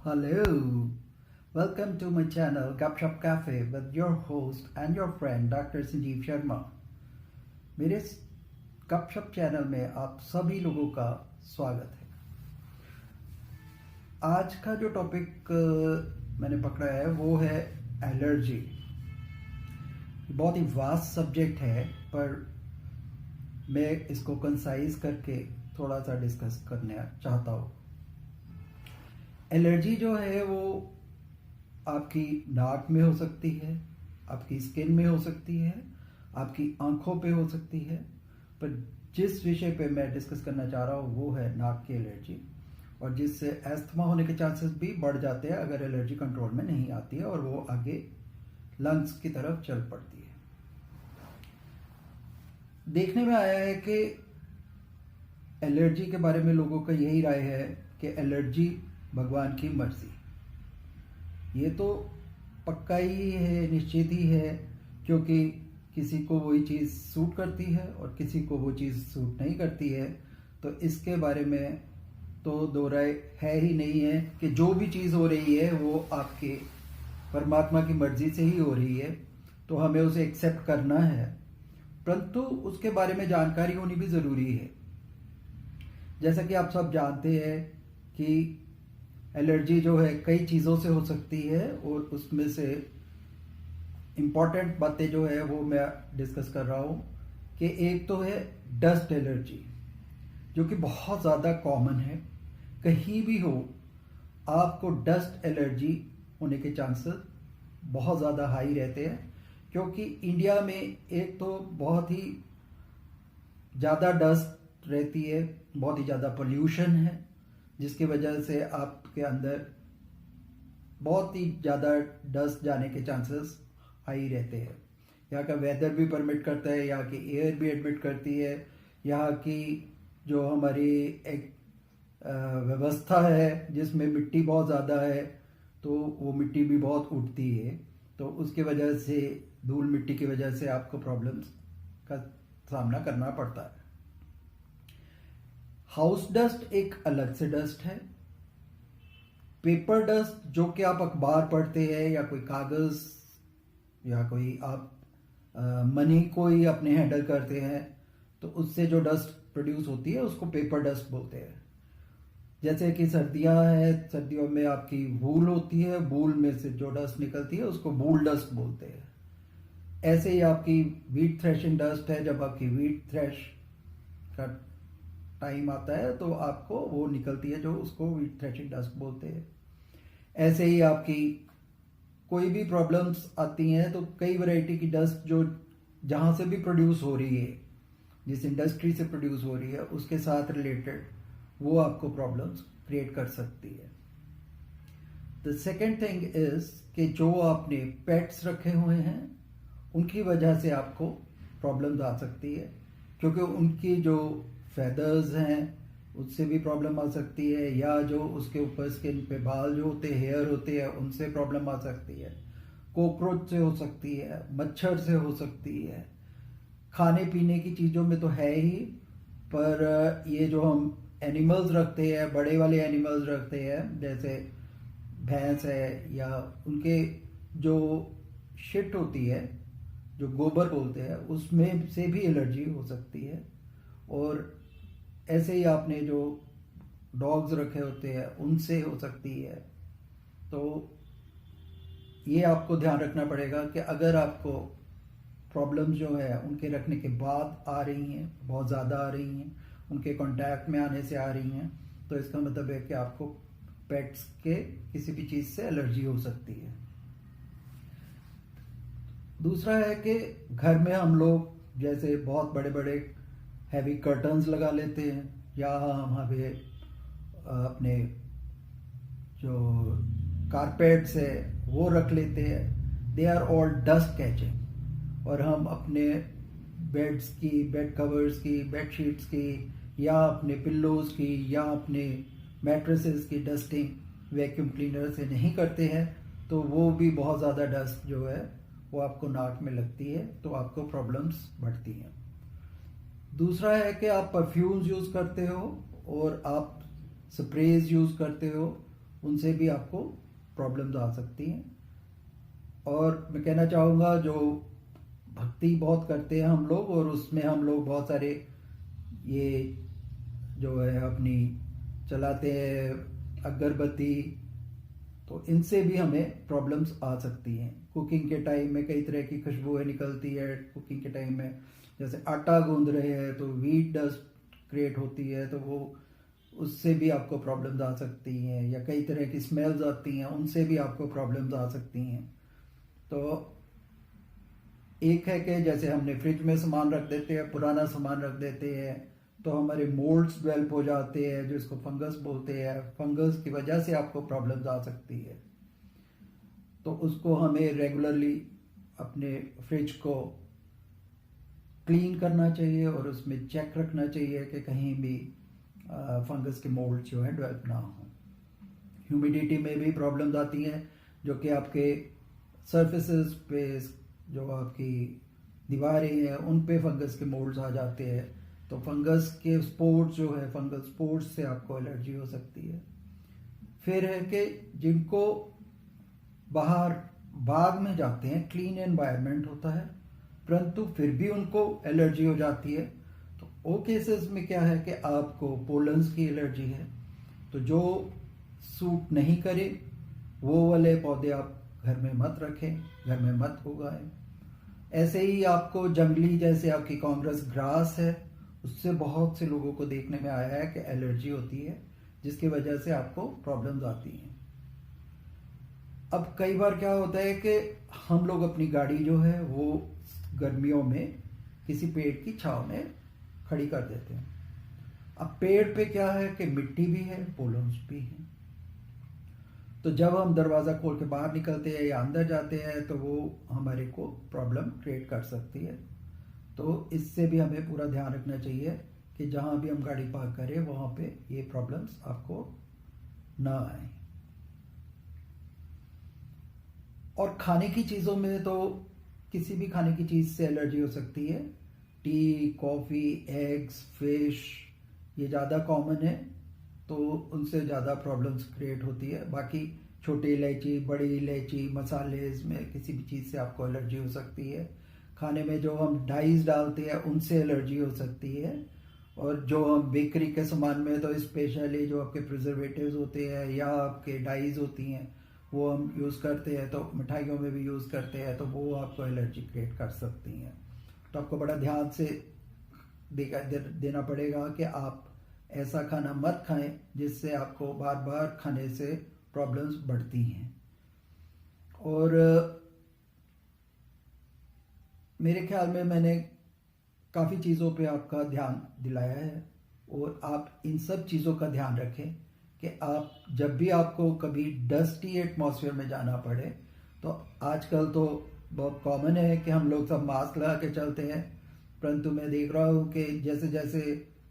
Hello, welcome to my channel Gupshup Cafe with your host and your friend Dr. Sanjeev Sharma. मेरे गपशप channel में आप सभी लोगों का स्वागत है। आज का जो टॉपिक मैंने पकड़ा है वो है एलर्जी। बहुत ही वास्ट सब्जेक्ट है, पर मैं इसको कंसाइज करके थोड़ा सा डिस्कस करना चाहता हूँ। एलर्जी जो है वो आपकी नाक में हो सकती है, आपकी स्किन में हो सकती है, आपकी आंखों पे हो सकती है, पर जिस विषय पे मैं डिस्कस करना चाह रहा हूँ वो है नाक की एलर्जी, और जिससे एस्थमा होने के चांसेस भी बढ़ जाते हैं अगर एलर्जी कंट्रोल में नहीं आती है और वो आगे लंग्स की तरफ चल पड़ती है। देखने में आया है कि एलर्जी के बारे में लोगों का यही राय है कि एलर्जी भगवान की मर्जी। ये तो पक्का ही है, निश्चित ही है, क्योंकि किसी को वही चीज़ सूट करती है और किसी को वो चीज़ सूट नहीं करती है। तो इसके बारे में तो दो राय है ही नहीं है कि जो भी चीज़ हो रही है वो आपके परमात्मा की मर्जी से ही हो रही है, तो हमें उसे एक्सेप्ट करना है, परंतु उसके बारे में जानकारी होनी भी ज़रूरी है। जैसा कि आप सब जानते हैं कि एलर्जी जो है कई चीज़ों से हो सकती है, और उसमें से इम्पॉर्टेंट बातें जो है वो मैं डिस्कस कर रहा हूँ कि एक तो है डस्ट एलर्जी, जो कि बहुत ज़्यादा कॉमन है। कहीं भी हो आपको डस्ट एलर्जी होने के चांसेस बहुत ज़्यादा हाई रहते हैं, क्योंकि इंडिया में एक तो बहुत ही ज़्यादा डस्ट रहती है, बहुत ही ज़्यादा पोल्यूशन है, जिसकी वजह से आपके अंदर बहुत ही ज़्यादा डस्ट जाने के चांसेस हाई रहते हैं। यहाँ का वेदर भी परमिट करता है, यहाँ की एयर भी एडमिट करती है, यहाँ की जो हमारी एक व्यवस्था है जिसमें मिट्टी बहुत ज़्यादा है, तो वो मिट्टी भी बहुत उठती है, तो उसकी वजह से धूल मिट्टी की वजह से आपको प्रॉब्लम्स का सामना करना पड़ता है। हाउस डस्ट एक अलग से डस्ट है। पेपर डस्ट जो कि आप अखबार पढ़ते हैं या कोई कागज या कोई आप मनी कोई अपने हैंडल करते हैं, तो उससे जो डस्ट प्रोड्यूस होती है उसको पेपर डस्ट बोलते हैं। जैसे कि सर्दियां हैं, सर्दियों में आपकी वूल होती है, वूल में से जो डस्ट निकलती है उसको वूल डस्ट बोलते हैं। ऐसे ही आपकी व्हीट थ्रेशिंग डस्ट है, जब आपकी व्हीट थ्रेश का टाइम आता है तो आपको वो निकलती है, जो उसको व्हीट थ्रेशिंग डस्ट बोलते हैं। ऐसे ही आपकी कोई भी प्रॉब्लम्स आती हैं तो कई वैरायटी की डस्ट जो जहाँ से भी प्रोड्यूस हो रही है, जिस इंडस्ट्री से प्रोड्यूस हो रही है, उसके साथ रिलेटेड वो आपको प्रॉब्लम्स क्रिएट कर सकती है। द सेकेंड थिंग इज कि जो आपने पेट्स रखे हुए हैं उनकी वजह से आपको प्रॉब्लम्स आ सकती है, क्योंकि उनकी जो फेदर्स हैं उससे भी प्रॉब्लम आ सकती है, या जो उसके ऊपर स्किन पे बाल जो होते हैं, हेयर होते हैं, उनसे प्रॉब्लम आ सकती है, कॉकरोच से हो सकती है, मच्छर से हो सकती है। खाने पीने की चीज़ों में तो है ही, पर ये जो हम एनिमल्स रखते हैं, बड़े वाले एनिमल्स रखते हैं, जैसे भैंस है, या उनके जो शिट होती है, जो गोबर बोलते हैं, उसमें से भी एलर्जी हो सकती है। और ऐसे ही आपने जो डॉग्स रखे होते हैं उनसे हो सकती है। तो ये आपको ध्यान रखना पड़ेगा कि अगर आपको प्रॉब्लम्स जो है उनके रखने के बाद आ रही हैं, बहुत ज़्यादा आ रही हैं, उनके कांटेक्ट में आने से आ रही हैं, तो इसका मतलब है कि आपको पेट्स के किसी भी चीज़ से एलर्जी हो सकती है। दूसरा है कि घर में हम लोग जैसे बहुत बड़े बड़े हैवी कर्टन्स लगा लेते हैं, या हम अपने जो कारपेट्स है वो रख लेते हैं। They are all dust catching, और हम अपने बेड्स की, बेड कवर्स की, बेड शीट्स की, या अपने पिल्लोज की, या अपने मैट्रेसेस की डस्टिंग वैक्यूम क्लीनर से नहीं करते हैं, तो वो भी बहुत ज़्यादा डस्ट जो है वो आपको नाक में लगती है, तो आपको प्रॉब्लम्स बढ़ती हैं। दूसरा है कि आप परफ्यूम्स यूज़ करते हो और आप स्प्रेज यूज़ करते हो, उनसे भी आपको प्रॉब्लम्स आ सकती हैं। और मैं कहना चाहूँगा जो भक्ति बहुत करते हैं हम लोग, और उसमें हम लोग बहुत सारे ये जो है अपनी चलाते हैं अगरबत्ती, तो इनसे भी हमें प्रॉब्लम्स आ सकती हैं। कुकिंग के टाइम में कई तरह की खुशबुएं निकलती है कुकिंग के टाइम में, जैसे आटा गूंद रहे हैं तो व्हीट डस्ट क्रिएट होती है, तो वो उससे भी आपको प्रॉब्लम्स आ सकती हैं, या कई तरह की स्मेल्स आती हैं, उनसे भी आपको प्रॉब्लम्स आ सकती हैं। तो एक है कि जैसे हमने फ्रिज में सामान रख देते हैं, पुराना सामान रख देते हैं, तो हमारे मोल्ड्स डेवलप हो जाते हैं, जो इसको फंगस बोलते हैं। फंगस की वजह से आपको प्रॉब्लम्स आ सकती है। तो उसको हमें रेगुलरली अपने फ्रिज को क्लीन करना चाहिए, और उसमें चेक रखना चाहिए कि कहीं भी फंगस के मोल्ड जो है डेवलप ना हो। ह्यूमिडिटी में भी प्रॉब्लम्स आती हैं, जो कि आपके सरफेसेस पे, जो आपकी दीवारें हैं, उन पे फंगस के मोल्ड्स आ जाते हैं। तो फंगस के स्पोर्स जो है, फंगल स्पोर्स से आपको एलर्जी हो सकती है। फिर है कि जिनको बाहर बाग में जाते हैं, क्लीन एनवायरनमेंट होता है, परंतु फिर भी उनको एलर्जी हो जाती है, तो वो केसेस में क्या है कि आपको पोलन्स की एलर्जी है। तो जो सूट नहीं करे वो वाले पौधे आप घर में मत रखें, घर में मत उगाएं। ऐसे ही आपको जंगली, जैसे आपकी कांग्रेस ग्रास है, उससे बहुत से लोगों को देखने में आया है कि एलर्जी होती है, जिसकी वजह से आपको प्रॉब्लम्स आती हैं। अब कई बार क्या होता है कि हम लोग अपनी गाड़ी जो है वो गर्मियों में किसी पेड़ की छांव में खड़ी कर देते हैं। अब पेड़ पे क्या है कि मिट्टी भी है, पोलन्स भी है, तो जब हम दरवाज़ा खोल के बाहर निकलते हैं या अंदर जाते हैं तो वो हमारे को प्रॉब्लम क्रिएट कर सकती है। तो इससे भी हमें पूरा ध्यान रखना चाहिए कि जहाँ भी हम गाड़ी पार्क करें वहाँ पे ये प्रॉब्लम्स आपको ना आए। और खाने की चीज़ों में तो किसी भी खाने की चीज़ से एलर्जी हो सकती है। टी, कॉफ़ी, एग्स, फिश, ये ज़्यादा कॉमन है, तो उनसे ज़्यादा प्रॉब्लम्स क्रिएट होती है। बाकी छोटी इलायची, बड़ी इलायची, मसाले, में किसी भी चीज़ से आपको एलर्जी हो सकती है। खाने में जो हम डाइज डालते हैं उनसे एलर्जी हो सकती है। और जो हम बेकरी के सामान में तो स्पेशली जो आपके प्रिजर्वेटिव्स होते हैं या आपके डाइज होती हैं वो हम यूज़ करते हैं, तो मिठाइयों में भी यूज़ करते हैं, तो वो आपको एलर्जी क्रिएट कर सकती हैं। तो आपको बड़ा ध्यान से देना पड़ेगा कि आप ऐसा खाना मत खाएं जिससे आपको बार बार खाने से प्रॉब्लम्स बढ़ती हैं। और मेरे ख्याल में मैंने काफ़ी चीज़ों पे आपका ध्यान दिलाया है, और आप इन सब चीज़ों का ध्यान रखें कि आप जब भी आपको कभी डस्टी एटमॉस्फेयर में जाना पड़े, तो आजकल तो बहुत कॉमन है कि हम लोग सब मास्क लगा के चलते हैं, परंतु मैं देख रहा हूँ कि जैसे जैसे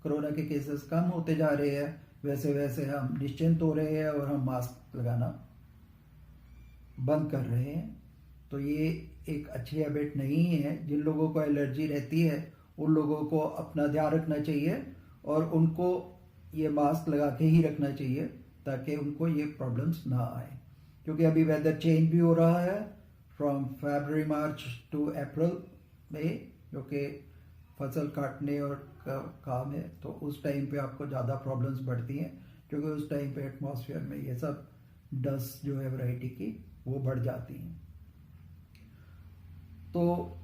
कोरोना के केसेस कम होते जा रहे हैं वैसे वैसे हम निश्चिंत हो रहे हैं और हम मास्क लगाना बंद कर रहे हैं। तो ये एक अच्छी हैबिट नहीं है। जिन लोगों को एलर्जी रहती है उन लोगों को अपना ध्यान रखना चाहिए, और उनको ये मास्क लगा के ही रखना चाहिए ताकि उनको ये प्रॉब्लम्स ना आए। क्योंकि अभी वेदर चेंज भी हो रहा है फ्रॉम फरवरी मार्च टू अप्रैल में, जो कि फसल काटने और काम है, तो उस टाइम पे आपको ज़्यादा प्रॉब्लम्स बढ़ती हैं, क्योंकि उस टाइम पे एटमॉस्फेयर में ये सब डस्ट जो है वैरायटी की वो बढ़ जाती हैं। तो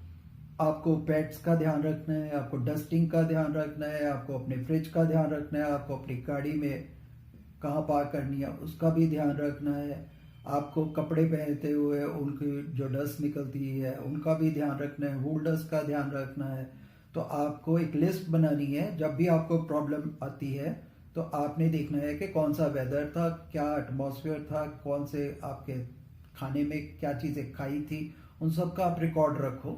आपको पेट्स का ध्यान रखना है, आपको डस्टिंग का ध्यान रखना है, आपको अपने फ्रिज का ध्यान रखना है, आपको अपनी गाड़ी में कहाँ पार्क करनी है उसका भी ध्यान रखना है, आपको कपड़े पहनते हुए उनकी जो डस्ट निकलती है उनका भी ध्यान रखना है, वूल डस्ट का ध्यान रखना है। तो आपको एक लिस्ट बनानी है। जब भी आपको प्रॉब्लम आती है तो आपने देखना है कि कौन सा वेदर था, क्या एटमॉस्फेयर था, कौन से आपके खाने में क्या चीज़ें खाई थी, उन सब का आप रिकॉर्ड रखो।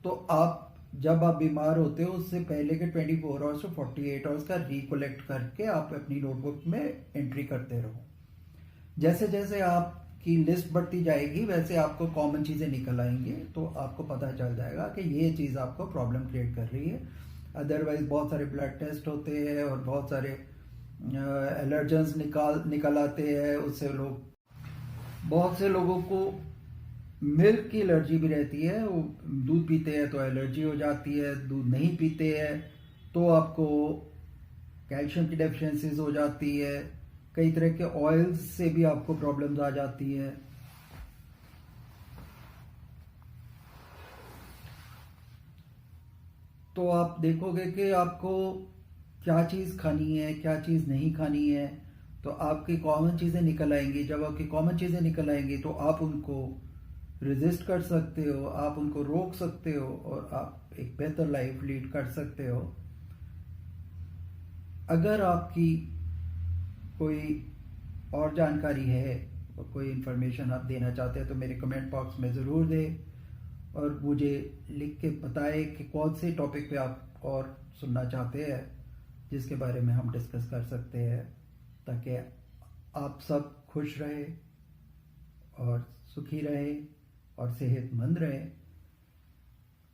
तो आप जब आप बीमार होते हो उससे पहले के 24 आवर्स से 48 आवर्स का रिकोलेक्ट करके आप अपनी नोटबुक में एंट्री करते रहो। जैसे जैसे आपकी लिस्ट बढ़ती जाएगी वैसे आपको कॉमन चीज़ें निकल आएंगी, तो आपको पता चल जाएगा कि ये चीज़ आपको प्रॉब्लम क्रिएट कर रही है। अदरवाइज बहुत सारे ब्लड टेस्ट होते हैं और बहुत सारे एलर्जेंस निकल आते हैं उससे। बहुत से लोगों को मिल्क की एलर्जी भी रहती है, वो दूध पीते हैं तो एलर्जी हो जाती है, दूध नहीं पीते हैं तो आपको कैल्शियम की डेफिशिएंसीज हो जाती है, कई तरह के ऑयल्स से भी आपको प्रॉब्लम्स आ जाती है। तो आप देखोगे कि आपको क्या चीज़ खानी है, क्या चीज़ नहीं खानी है, तो आपकी कॉमन चीज़ें निकल आएंगी। जब आपकी कॉमन चीज़ें निकल आएंगी तो आप उनको रेजिस्ट कर सकते हो, आप उनको रोक सकते हो और आप एक बेहतर लाइफ लीड कर सकते हो। अगर आपकी कोई और जानकारी है, कोई इन्फॉर्मेशन आप देना चाहते हैं तो मेरे कमेंट बॉक्स में ज़रूर दें और मुझे लिख के बताएं कि कौन से टॉपिक पे आप और सुनना चाहते हैं जिसके बारे में हम डिस्कस कर सकते हैं, ताकि आप सब खुश रहे और सुखी रहे और सेहतमंद रहे।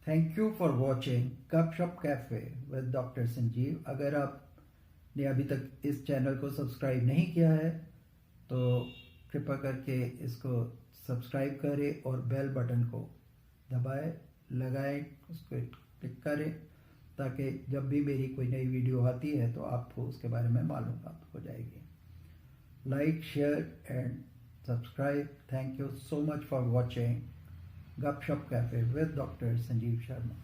थैंक यू फॉर वॉचिंग गपशप कैफे विद डॉक्टर संजीव। अगर आपने अभी तक इस चैनल को सब्सक्राइब नहीं किया है तो कृपया करके इसको सब्सक्राइब करें और बेल बटन को दबाएं, लगाएं, उसको क्लिक करें ताकि जब भी मेरी कोई नई वीडियो आती है तो आपको उसके बारे में मालूम हो जाएगी। Like, share and subscribe. Thank you so much for watching Gupshup Cafe with Dr. Sanjeev Sharma.